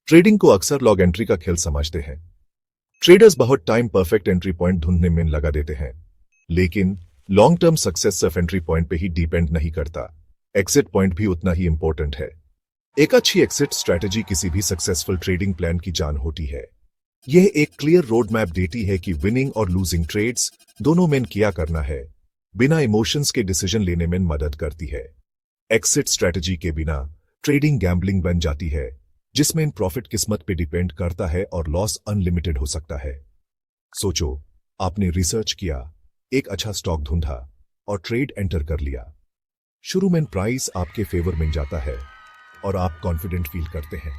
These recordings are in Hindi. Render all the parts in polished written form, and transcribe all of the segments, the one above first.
ट्रेडिंग को अक्सर लॉग एंट्री का खेल समझते हैं। ट्रेडर्स बहुत टाइम परफेक्ट एंट्री पॉइंट ढूंढने में लगा देते हैं, लेकिन लॉन्ग टर्म सक्सेस सिर्फ एंट्री पॉइंट पे ही डिपेंड नहीं करता, एग्जिट पॉइंट भी उतना ही इंपॉर्टेंट है। एक अच्छी एग्जिट स्ट्रैटेजी किसी भी सक्सेसफुल ट्रेडिंग प्लान की जान होती है। यह एक क्लियर रोड मैप देती है कि विनिंग और लूजिंग ट्रेड्स दोनों में क्या करना है, बिना इमोशंस के डिसीजन लेने में मदद करती है। एग्जिट स्ट्रैटेजी के बिना ट्रेडिंग गैम्बलिंग बन जाती है, जिसमें प्रॉफिट किस्मत पे डिपेंड करता है और लॉस अनलिमिटेड हो सकता है। सोचो, आपने रिसर्च किया, एक अच्छा स्टॉक ढूंढा और ट्रेड एंटर कर लिया। शुरू में प्राइस आपके फेवर में जाता है और आप कॉन्फिडेंट फील करते हैं,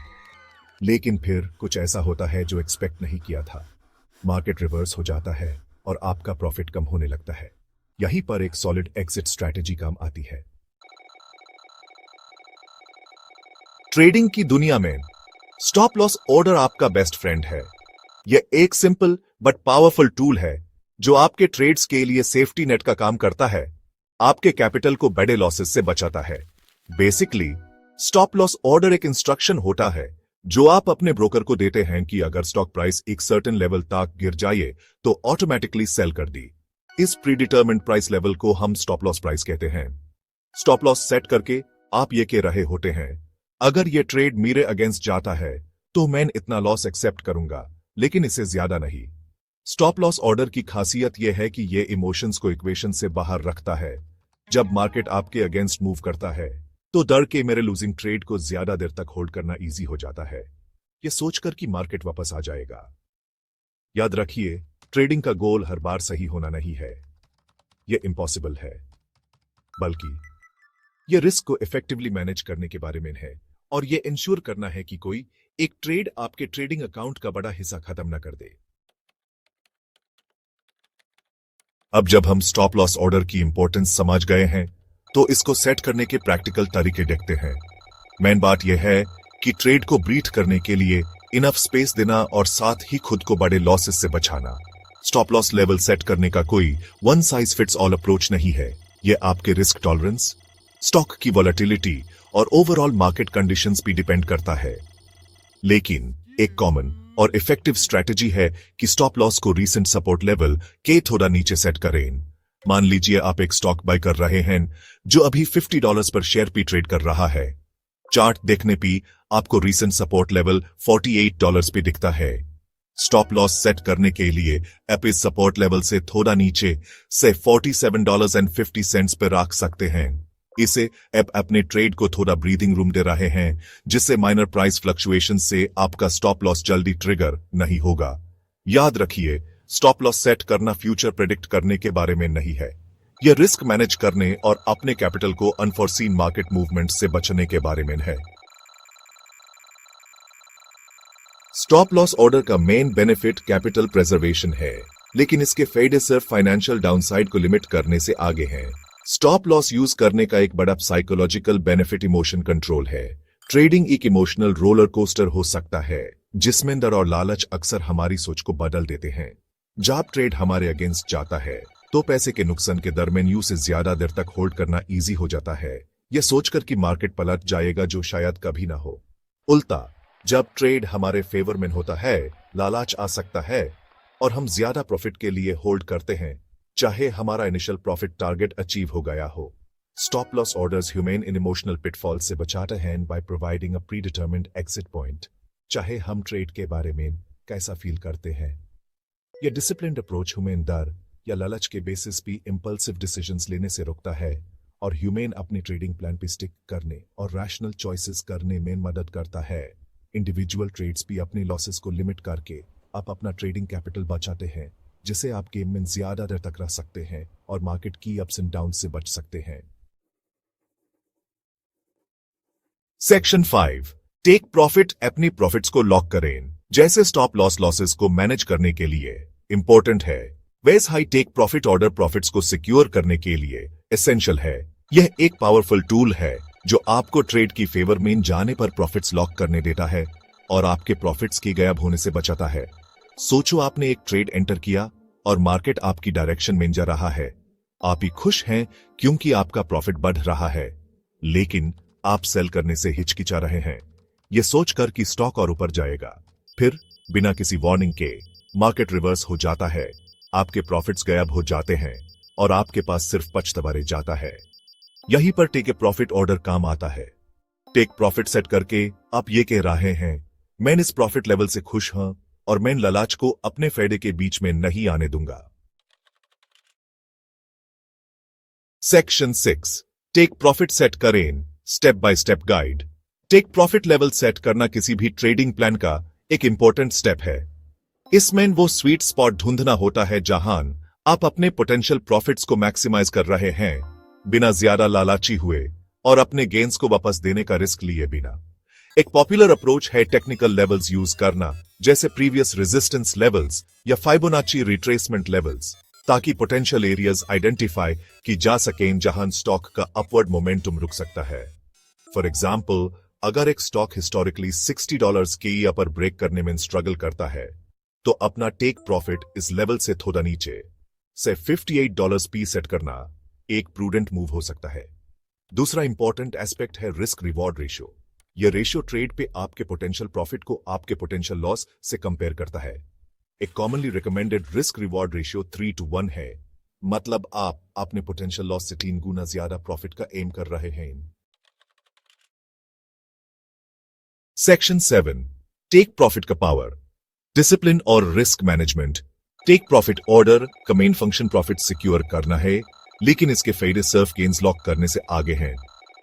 लेकिन फिर कुछ ऐसा होता है जो एक्सपेक्ट नहीं किया था। मार्केट रिवर्स हो जाता है और आपका प्रॉफिट कम होने लगता है। यहीं पर एक सॉलिड एग्जिट स्ट्रैटेजी काम आती है। ट्रेडिंग की दुनिया में स्टॉप लॉस ऑर्डर आपका बेस्ट फ्रेंड है। यह एक सिंपल बट पावरफुल टूल है जो आपके ट्रेड्स के लिए सेफ्टी नेट का काम करता है, आपके कैपिटल को बड़े लॉसेस से बचाता है। बेसिकली स्टॉप लॉस ऑर्डर एक इंस्ट्रक्शन होता है जो आप अपने ब्रोकर को देते हैं कि अगर स्टॉक प्राइस एक सर्टेन लेवल तक गिर जाए तो ऑटोमेटिकली सेल कर दी। इस प्रीडिटरमिन्ड प्राइस लेवल को हम स्टॉप लॉस प्राइस कहते हैं। स्टॉप लॉस सेट करके आप ये कह रहे होते हैं, अगर ये ट्रेड मेरे अगेंस्ट जाता है तो मैं इतना लॉस एक्सेप्ट करूंगा, लेकिन इससे ज्यादा नहीं। स्टॉप लॉस ऑर्डर की खासियत यह है कि यह इमोशंस को इक्वेशन से बाहर रखता है। जब मार्केट आपके अगेंस्ट मूव करता है तो डर के मेरे लूजिंग ट्रेड को ज्यादा देर तक होल्ड करना इजी हो जाता है, यह सोचकर कि मार्केट वापस आ जाएगा। याद रखिए, ट्रेडिंग का गोल हर बार सही होना नहीं है, यह इम्पॉसिबल है, बल्कि यह रिस्क को इफेक्टिवली मैनेज करने के बारे में है और यह इंश्योर करना है कि कोई एक ट्रेड आपके ट्रेडिंग अकाउंट का बड़ा हिस्सा खत्म न कर दे। अब जब हम स्टॉप लॉस ऑर्डर की इंपॉर्टेंस समझ गए हैं तो इसको सेट करने के प्रैक्टिकल तरीके देखते हैं। मेन बात यह है कि ट्रेड को ब्रीथ करने के लिए इनफ स्पेस देना और साथ ही खुद को बड़े लॉसेस से बचाना। स्टॉप लॉस लेवल सेट करने का कोई one size fits all approach नहीं है। यह आपके रिस्क टॉलरेंस, स्टॉक की वॉलेटिलिटी और ओवरऑल मार्केट कंडीशंस भी डिपेंड करता है। लेकिन एक कॉमन और इफेक्टिव स्ट्रैटेजी है कि स्टॉप लॉस को रीसेंट सपोर्ट लेवल के थोड़ा नीचे सेट करें। मान लीजिए आप एक स्टॉक बाय कर रहे हैं जो अभी $50 पर शेयर पे ट्रेड कर रहा है। चार्ट देखने पे आपको रीसेंट सपोर्ट लेवल $48 पे दिखता है। स्टॉप लॉस सेट करने के लिए आप इस सपोर्ट लेवल से थोड़ा नीचे से $47.50 पर रख सकते हैं। इसे आप अपने ट्रेड को थोड़ा ब्रीदिंग रूम दे रहे हैं, जिससे माइनर प्राइस फ्लक्चुएशन से आपका स्टॉप लॉस जल्दी ट्रिगर नहीं होगा। याद रखिए, स्टॉप लॉस सेट करना फ्यूचर प्रेडिक्ट करने के बारे में नहीं है, यह रिस्क मैनेज करने और अपने कैपिटल को अनफोर्सीन मार्केट मूवमेंट से बचने के बारे में है। स्टॉप लॉस ऑर्डर का मेन बेनिफिट कैपिटल प्रेजर्वेशन है, लेकिन इसके फायदे सिर्फ फाइनेंशियल डाउनसाइड को लिमिट करने से आगे हैं। स्टॉप लॉस यूज करने का एक बड़ा साइकोलॉजिकल बेनिफिट इमोशन कंट्रोल है। ट्रेडिंग एक इमोशनल रोलर कोस्टर हो सकता है, जिसमें डर और लालच अक्सर हमारी सोच को बदल देते हैं। जब ट्रेड हमारे अगेंस्ट जाता है तो पैसे के नुकसान के दरमियान से ज्यादा देर तक होल्ड करना इजी हो जाता है, यह सोचकर कि मार्केट पलट जाएगा जो शायद कभी ना हो। उल्टा, जब ट्रेड हमारे फेवर में होता है, लालच आ सकता है और हम ज्यादा प्रॉफिट के लिए होल्ड करते हैं, चाहे हमारा इनिशियल प्रॉफिट टारगेट अचीव हो गया हो। Stop loss orders human in emotional pitfall से बचाते हैं by providing a predetermined exit point. चाहे हम ट्रेड के बारे में कैसा फील करते हैं, यह डिसिप्लिन्ड अप्रोच ह्यूमन डर या लालच के बेसिस पे इंपल्सिव डिसीजंस लेने से रोकता है और ह्यूमन अपने ट्रेडिंग प्लान पे स्टिक करने और रैशनल चॉइसेस करने में मदद करता है। इंडिविजुअल ट्रेड्स भी अपने लॉसेस को लिमिट करके आप अपना ट्रेडिंग कैपिटल बचाते हैं, जिसे आप गेम में ज्यादा देर तक रह सकते हैं और मार्केट की अप्स एंड डाउन से बच सकते हैं। Section 5, take profit. अपनी प्रॉफिट्स को लॉक करें। जैसे स्टॉप लॉस लॉसेस को मैनेज करने के लिए इंपॉर्टेंट है, वैसे हाई टेक प्रॉफिट ऑर्डर प्रॉफिट्स को सिक्योर करने के लिए एसेंशियल है। यह एक पावरफुल टूल है जो आपको ट्रेड की फेवर में जाने पर प्रॉफिट्स लॉक करने देता है और आपके प्रॉफिट्स के गायब होने से बचाता है। सोचो, आपने एक ट्रेड एंटर किया और मार्केट आपकी डायरेक्शन में जा रहा है। आप ही खुश हैं क्योंकि आपका प्रॉफिट बढ़ रहा है, लेकिन आप सेल करने से हिचकिचा रहे हैं। ये सोचकर कि स्टॉक और ऊपर जाएगा। फिर बिना किसी वार्निंग के मार्केट रिवर्स हो जाता है, आपके प्रॉफिट्स गायब हो जाते हैं और आपके पास सिर्फ पछतावा रह जाता है। यहीं पर टेक ए प्रॉफिट ऑर्डर काम आता है। टेक प्रॉफिट सेट करके आप ये कह रहे हैं, मैं इस प्रॉफिट लेवल से खुश हूं और मैं इन लालच को अपने फायदे के बीच में नहीं आने दूंगा। सेक्शन 6, टेक प्रॉफिट सेट करें, step by step guide. Take profit level set करना किसी भी ट्रेडिंग प्लान का एक इंपॉर्टेंट स्टेप है। इसमें वो स्वीट स्पॉट ढूंढना होता है जहां आप अपने पोटेंशियल प्रॉफिट्स को मैक्सिमाइज कर रहे हैं, बिना ज्यादा लालची हुए और अपने गेन्स को वापस देने का रिस्क लिए बिना। एक पॉपुलर अप्रोच है टेक्निकल लेवल्स यूज करना, जैसे प्रीवियस रेजिस्टेंस लेवल्स या फाइबोनाची रिट्रेसमेंट लेवल्स, ताकि पोटेंशियल एरियाज आइडेंटिफाई की जा सकें जहां स्टॉक का अपवर्ड मोमेंटम रुक सकता है। फॉर एग्जाम्पल, अगर एक स्टॉक हिस्टोरिकली $60 के अपर ब्रेक करने में स्ट्रगल करता है, तो अपना टेक प्रॉफिट इस लेवल से थोड़ा नीचे से $58 पी सेट करना एक प्रूडेंट मूव हो सकता है। दूसरा इंपॉर्टेंट एस्पेक्ट है रिस्क रिवॉर्ड रेशियो। यह रेशियो ट्रेड पे आपके पोटेंशियल प्रॉफिट को आपके पोटेंशियल लॉस से कंपेयर करता है। एक commonly recommended risk reward ratio 3:1 है, मतलब आप अपने पोटेंशियल लॉस से 3 गुना ज्यादा प्रॉफिट का एम कर रहे हैं। सेक्शन 7, टेक प्रॉफिट का पावर, डिसिप्लिन और risk management. Take profit order का मेन फंक्शन प्रॉफिट सिक्योर करना है, लेकिन इसके फायदे सिर्फ गेन्स लॉक करने से आगे हैं।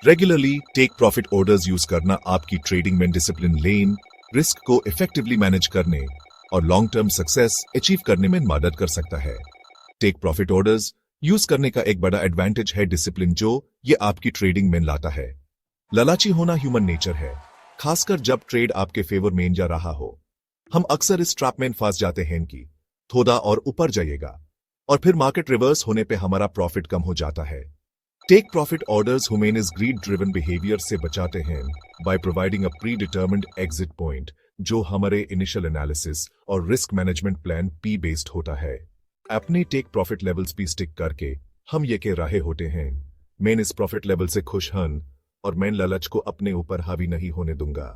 Regularly take profit orders use करना आपकी ट्रेडिंग में डिसिप्लिन लेन, रिस्क को इफेक्टिवली मैनेज करने और लॉन्ग टर्म सक्सेस अचीव करने में मदद कर सकता है। टेक प्रॉफिट ऑर्डर्स यूज करने का एक बड़ा एडवांटेज है डिसिप्लिन, जो ये आपकी ट्रेडिंग में लाता है। लालची होना ह्यूमन नेचर है, खासकर जब ट्रेड आपके फेवर में जा रहा हो। हम अक्सर इस ट्रैप में फंस जाते हैं कि थोड़ा और ऊपर जाइएगा और फिर मार्केट रिवर्स होने पे हमारा प्रॉफिट कम हो जाता है। Take profit orders human is greed driven behaviour से बचाते हैं by providing a predetermined exit point, जो हमारे इनिशियल एनालिसिस और रिस्क मैनेजमेंट प्लान पी बेस्ड होता है। अपने टेक प्रॉफिट लेवल्स पे स्टिक करके हम ये कह रहे होते हैं, मैं इस प्रॉफिट लेवल से खुश हूं और मैं लालच को अपने ऊपर हावी नहीं होने दूंगा।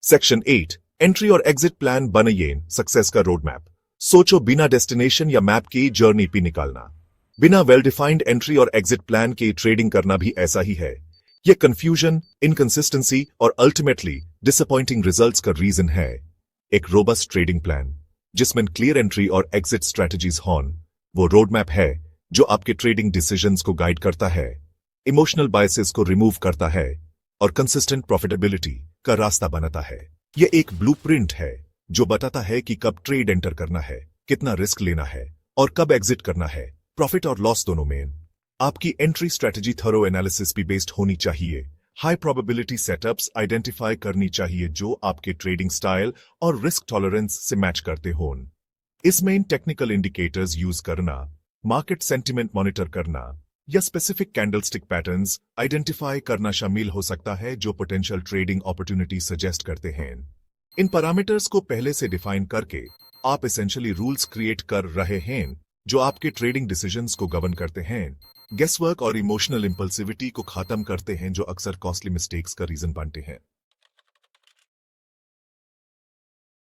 सेक्शन 8, एंट्री और एग्जिट प्लान बनाइए, सक्सेस का रोड मैप। सोचो, बिना डेस्टिनेशन या मैप की जर्नी पे निकालना, बिना वेल डिफाइंड एंट्री और एग्जिट प्लान की ट्रेडिंग करना भी ऐसा ही है। यह कंफ्यूजन, इनकंसिस्टेंसी और अल्टीमेटली डिसअपॉइंटिंग रिजल्ट्स का रीजन है। एक रोबस्ट ट्रेडिंग प्लान जिसमें क्लियर एंट्री और एग्जिट स्ट्रेटजीज हों, वो रोड मैप है जो आपके ट्रेडिंग डिसीजंस को गाइड करता है, इमोशनल बायसेस को रिमूव करता है और कंसिस्टेंट प्रॉफिटेबिलिटी का रास्ता बनाता है। यह एक ब्लूप्रिंट है जो बताता है कि कब ट्रेड एंटर करना है, कितना रिस्क लेना है और कब एग्जिट करना है। प्रॉफिट और लॉस दोनों में आपकी एंट्री स्ट्रेटजी थरो एनालिसिस भी बेस्ड होनी चाहिए। हाई प्रोबेबिलिटी सेटअप्स आइडेंटिफाई करनी चाहिए जो आपके ट्रेडिंग स्टाइल और रिस्क टॉलरेंस से मैच करते हों। इसमें टेक्निकल इंडिकेटर्स यूज करना, मार्केट सेंटिमेंट मॉनिटर करना या स्पेसिफिक कैंडलस्टिक पैटर्न्स आइडेंटिफाई करना शामिल हो सकता है जो पोटेंशियल ट्रेडिंग अपॉर्चुनिटी सजेस्ट करते हैं। इन पैरामीटर्स को पहले से डिफाइन करके आप एसेंशियली रूल्स क्रिएट कर रहे हैं जो आपके ट्रेडिंग डिसीजंस को गवर्न करते हैं, गेसवर्क और इमोशनल इंपल्सिविटी को खत्म करते हैं जो अक्सर कॉस्टली मिस्टेक्स का रीजन बनते हैं।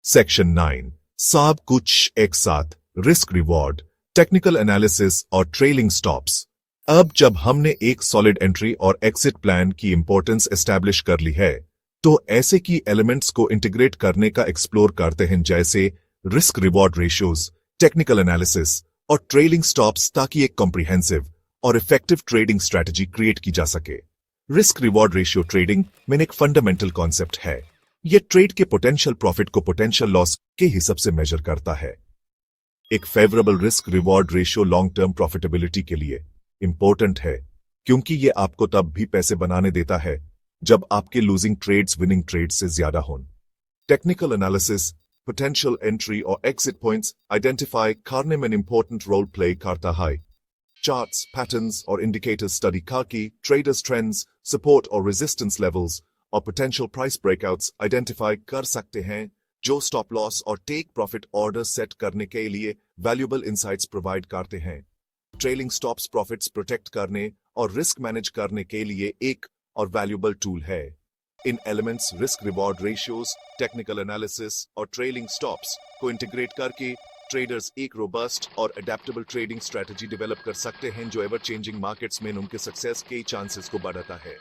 सेक्शन 9, सब कुछ एक साथ, रिस्क रिवॉर्ड, टेक्निकल एनालिसिस और ट्रेलिंग स्टॉप्स। अब जब हमने एक सॉलिड एंट्री और एग्जिट प्लान की इंपॉर्टेंस एस्टैब्लिश कर ली है, तो ऐसे की एलिमेंट्स को इंटीग्रेट करने का एक्सप्लोर करते हैं, जैसे risk reward ratios, technical analysis और ट्रेलिंग स्टॉप्स, ताकि एक कॉम्प्रिहेंसिव और इफेक्टिव ट्रेडिंग स्ट्रैटेजी क्रिएट की जा सके। रिस्क रिवॉर्ड रेशियो ट्रेडिंग में एक फंडामेंटल कॉन्सेप्ट है। यह ट्रेड के पोटेंशियल प्रॉफिट को पोटेंशियल लॉस के हिसाब से मेजर करता है। एक favourable risk reward ratio long term profitability के लिए इंपॉर्टेंट है, क्योंकि यह आपको तब भी पैसे बनाने देता है जब आपके लूजिंग ट्रेड्स विनिंग ट्रेड्स से ज्यादा हों। टेक्निकल एनालिसिस, पोटेंशियल एंट्री और एग्जिट पॉइंट्स आइडेंटिफाई करने में इंपॉर्टेंट रोल प्ले करता है। चार्ट्स, पैटर्न्स और इंडिकेटर्स स्टडी करके ट्रेडर्स ट्रेंड्स, सपोर्ट और रेजिस्टेंस लेवल्स और पोटेंशियल प्राइस ब्रेकआउट्स आइडेंटिफाई कर सकते हैं, जो स्टॉप लॉस और टेक प्रॉफिट ऑर्डर सेट करने के लिए वैल्यूएबल इंसाइट्स प्रोवाइड करते हैं। ट्रेलिंग स्टॉप्स प्रॉफिट्स प्रोटेक्ट करने और रिस्क मैनेज करने के लिए एक और वैल्यूबल टूल है। इन elements risk reward ratios, technical analysis और ट्रेलिंग स्टॉप्स को इंटीग्रेट करके ट्रेडर्स एक रोबस्ट और अडेप्टेबल ट्रेडिंग स्ट्रेटजी डेवलप कर सकते हैं जो एवर चेंजिंग मार्केट्स में उनके सक्सेस के चांसेस को बढ़ाता है।